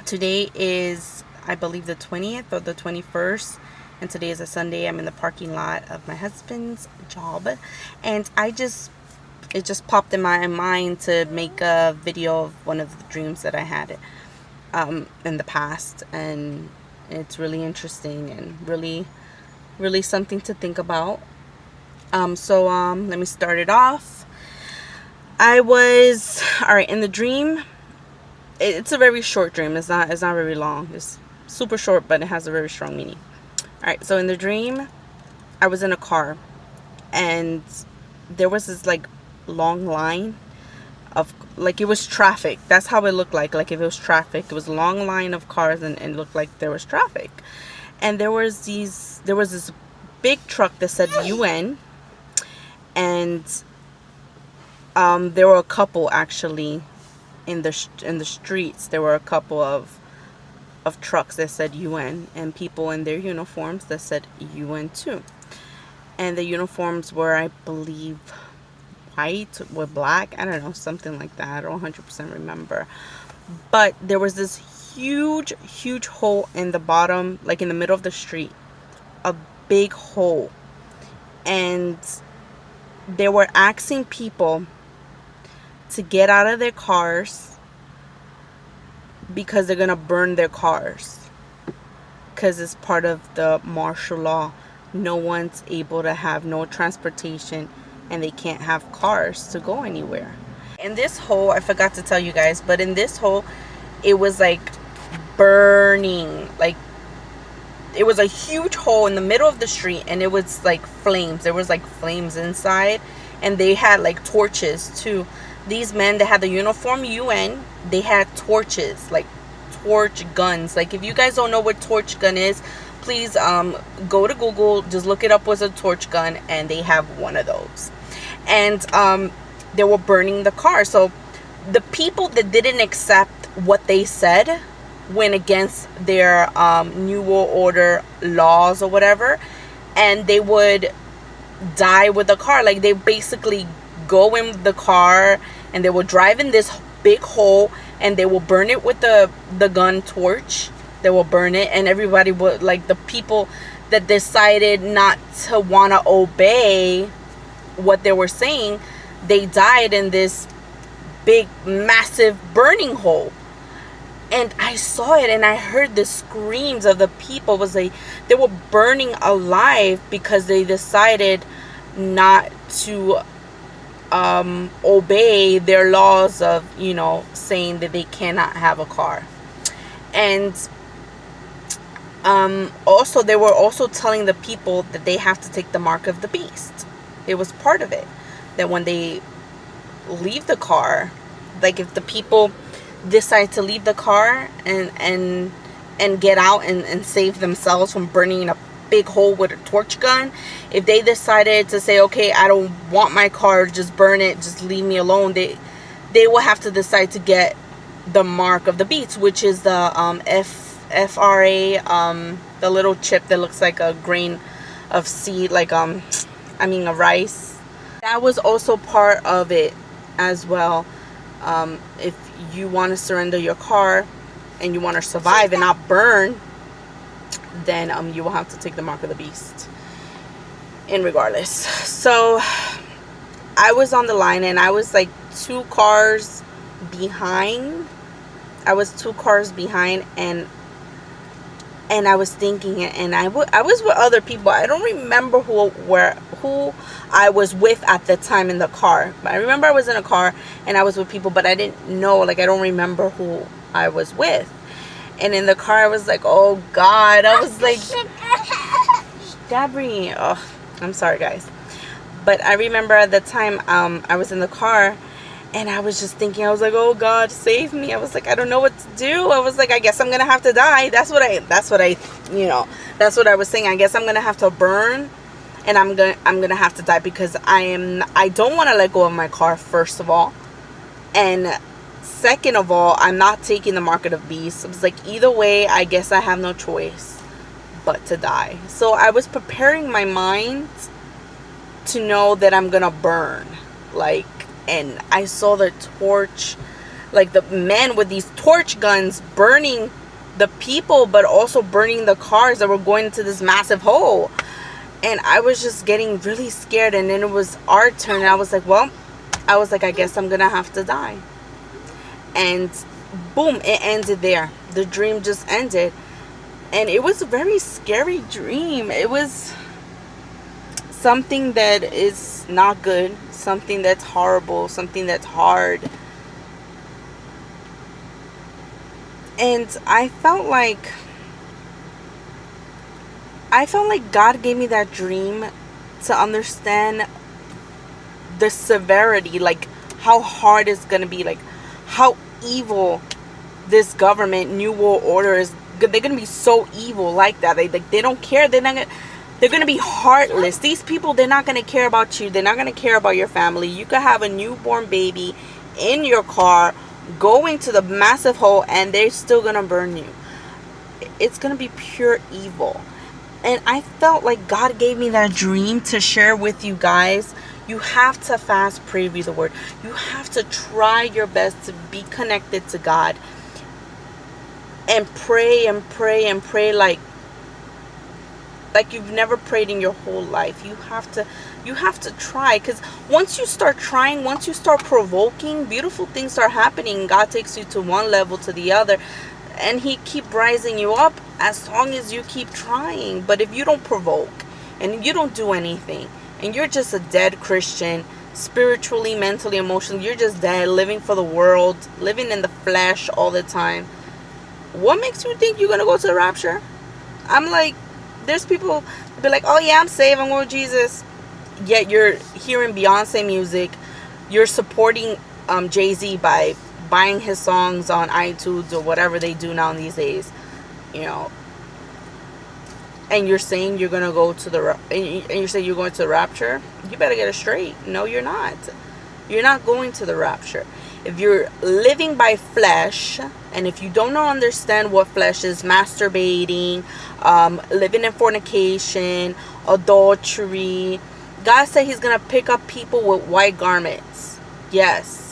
Today is, I believe, the 20th or the 21st, and today is a Sunday. I'm in the parking lot of my husband's job, and it just popped in my mind to make a video of one of the dreams that I had in the past, and it's really interesting and really something to think about. Let me start it off. I was in the dream. It's a very short dream. It's not very long. It's super short, but it has a very strong meaning. Alright, so in the dream, I was in a car, and there was this long line of, it was traffic. That's how it looked like if it was traffic. It was a long line of cars, and it looked like there was traffic. And there was this big truck that said UN, and there were a couple actually in the streets. There were a couple of trucks that said UN, and people in their uniforms that said UN too. And the uniforms were, I believe, white with black. I don't know, something like that. I don't 100% remember. But there was this huge hole in the bottom, in the middle of the street. A big hole. And they were asking people to get out of their cars because they're gonna burn their cars, because it's part of the martial law. No one's able to have no transportation, and they can't have cars to go anywhere. In this hole, I forgot to tell you guys, but in this hole, it was burning. It was a huge hole in the middle of the street, and it was flames. There was flames inside, and they had torches too. These men, they had the uniform UN. They had torches, torch guns. If you guys don't know what torch gun is, please go to Google, just look it up, what's a torch gun, and they have one of those. And they were burning the car. So the people that didn't accept what they said went against their New World Order laws or whatever, and they would die with the car. They basically go in the car, and they will drive in this big hole, and they will burn it with the gun torch. They will burn it, and everybody would, the people that decided not to want to obey what they were saying, they died in this big massive burning hole. And I saw it, and I heard the screams of the people. They were burning alive because they decided not to obey their laws of, saying that they cannot have a car. And also, they were also telling the people that they have to take the mark of the beast. It was part of it, that when they leave the car, if the people decide to leave the car and get out and save themselves from burning in a big hole with a torch gun, if they decided to say, okay, I don't want my car, just burn it, just leave me alone, they will have to decide to get the mark of the beast, which is the FRA, the little chip that looks like a grain of seed, of rice. That was also part of it as well. If you want to surrender your car and you want to survive and not burn, then you will have to take the mark of the beast. And regardless, so I was on the line, and I was 2 cars behind. I was 2 cars behind, and I was thinking, and I was with other people. I don't remember who I was with at the time in the car, but I remember I was in a car and I was with people, but I didn't know, I don't remember who I was with. And in the car, I was oh God, I was Gabri, oh, I'm sorry guys, but I remember at the time I was in the car, and I was just thinking, I was oh God, save me. I was I don't know what to do. I was I guess I'm gonna have to die. That's what I was saying. I guess I'm gonna have to burn, and I'm gonna have to die, because I don't want to let go of my car, first of all, and second of all, I'm not taking the mark of the beast. It was either way, I guess I have no choice but to die. So I was preparing my mind to know that I'm gonna burn, and I saw the torch, the men with these torch guns burning the people, but also burning the cars that were going into this massive hole. And I was just getting really scared. And then it was our turn. And I was like, well, I guess I'm going to have to die. And boom, it ended there. The dream just ended. And it was a very scary dream. It was something that is not good, something that's horrible, something that's hard. And I felt like God gave me that dream to understand the severity, like how hard it's going to be, like how evil this government, New World Order is. They're going to be so evil like that. They don't care. They're going to be heartless. These people, they're not going to care about you. They're not going to care about your family. You could have a newborn baby in your car going to the massive hole, and they're still going to burn you. It's going to be pure evil. And I felt like God gave me that dream to share with you guys. You have to fast, pray, read the word. You have to try your best to be connected to God. And pray and pray and pray like you've never prayed in your whole life. You have to try, because once you start trying, once you start provoking, beautiful things start happening. God takes you to one level to the other, and he keep rising you up as long as you keep trying. But if you don't provoke and you don't do anything, and you're just a dead Christian, spiritually, mentally, emotionally, you're just dead, living for the world, living in the flesh all the time, what makes you think you're gonna go to the rapture? I'm like, there's people be like, oh yeah, I'm saved, I'm going with Jesus. Yet you're hearing Beyonce music, you're supporting Jay-Z by buying his songs on iTunes or whatever they do now these days, you know. And you're saying you're gonna go to and you're saying you're going to the rapture. You better get it straight. No, you're not. You're not going to the rapture. If you're living by flesh, and if you don't understand what flesh is, masturbating, living in fornication, adultery, God said he's going to pick up people with white garments. Yes.